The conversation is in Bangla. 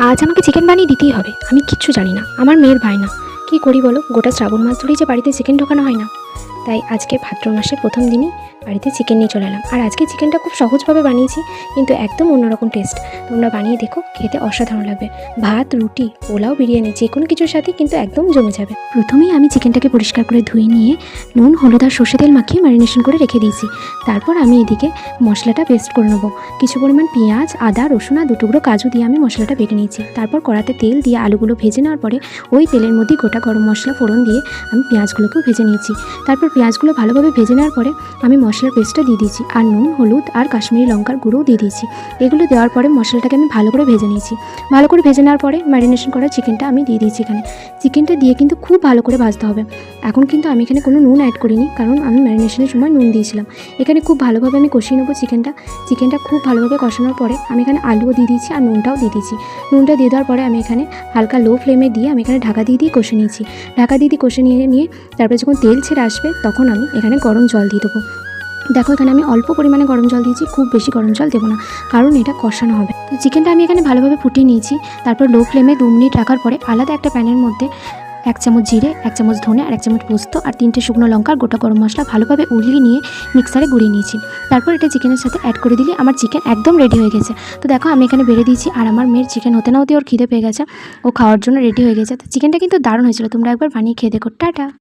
আজ আমাকে চিকেন বানিয়ে দিতেই হবে। আমি কিচ্ছু জানি না, আমার মেয়ের বায়না। কী করি বলো, গোটা শ্রাবণ মাস ধরেই যে বাড়িতে চিকেন ঢোকানো হয় না। তাই আজকে ভাদ্র মাসের প্রথম দিনই বাড়িতে চিকেন নিয়ে চলে এলাম। আর আজকে চিকেনটা খুব সহজভাবে বানিয়েছি, কিন্তু একদম অন্যরকম টেস্ট। তোমরা বানিয়ে দেখো, খেতে অসাধারণ লাগবে। ভাত, রুটি, পোলাও, বিরিয়ানি যে কোনো কিছুর সাথে কিন্তু একদম জমে যাবে। প্রথমেই আমি চিকেনটাকে পরিষ্কার করে ধুয়ে নিয়ে নুন, হলুদ আর সর্ষে তেল মাখিয়ে ম্যারিনেশন করে রেখে দিয়েছি। তারপর আমি এদিকে মশলাটা পেস্ট করে নেবো। কিছু পরিমাণ পেঁয়াজ, আদা, রসুন আর 2 টুকরো কাজু দিয়ে আমি মশলাটা বেটে নিয়েছি। তারপর কড়াতে তেল দিয়ে আলুগুলো ভেজে নেওয়ার পরে ওই তেলের মধ্যে গোটা গরম মশলা ফোড়ন দিয়ে আমি পেঁয়াজগুলোকেও ভেজে নিয়েছি। তারপর পেঁয়াজগুলো ভালোভাবে ভেজে নেওয়ার পরে আমি মশলার পেস্টটা দিয়ে দিয়েছি, আর নুন, হলুদ আর কাশ্মীরি লঙ্কার গুঁড়োও দিয়ে দিয়েছি। এগুলো দেওয়ার পরে মশলাটাকে আমি ভালো করে ভেজে নিয়েছি। ভালো করে ভেজে নেওয়ার পরে ম্যারিনেশন করা চিকেনটা আমি দিয়ে দিয়েছি এখানে। চিকেনটা দিয়ে কিন্তু খুব ভালো করে ভাজতে হবে। এখন কিন্তু আমি এখানে কোনো নুন অ্যাড করিনি, কারণ আমি ম্যারিনেশনের সময় নুন দিয়েছিলাম। এখানে খুব ভালোভাবে আমি কষিয়ে নেবো চিকেনটা খুব ভালোভাবে কষানোর পরে আমি এখানে আলুও দিয়ে দিয়েছি আর নুনটাও দিয়ে দিয়েছি। নুনটা দিয়ে দেওয়ার পরে আমি এখানে হালকা লো ফ্লেমে দিয়ে আমি এখানে ঢাকা দিয়ে কষে নিয়েছি। ঢাকা দিয়ে কষে নিয়ে তারপরে যখন তেল ছেড়ে আসবে তখন আমি এখানে গরম জল দিয়ে দেবো। দেখো, এখানে আমি অল্প পরিমাণে গরম জল দিয়েছি, খুব বেশি গরম জল দেবো না, কারণ এটা কষানো হবে। তো চিকেনটা আমি এখানে ভালোভাবে ফুটিয়ে নিয়েছি। তারপর লো ফ্লেমে 2 মিনিট রাখার পরে আলাদা একটা প্যানের মধ্যে 1 চামচ জিরে, 1 চামচ ধনে আর 1 চামচ পোস্ত আর 3টে শুকনো লঙ্কার গোটা গরম মশলা ভালোভাবে উলিয়ে নিয়ে মিক্সারে গুঁড়িয়ে নিয়েছি। তারপর এটা চিকেনের সাথে অ্যাড করে দিলে আমার চিকেন একদম রেডি হয়ে গেছে। তো দেখো, আমি এখানে বেড়ে দিয়েছি, আর আমার মেয়ের চিকেন হতে না হতে ওর খিদে পেয়ে গেছে, ও খাওয়ার জন্য রেডি হয়ে গেছে। তো চিকেনটা কিন্তু দারুণ হয়েছিল, তোমরা একবার বানিয়ে খেয়ে দেখো। টাটা।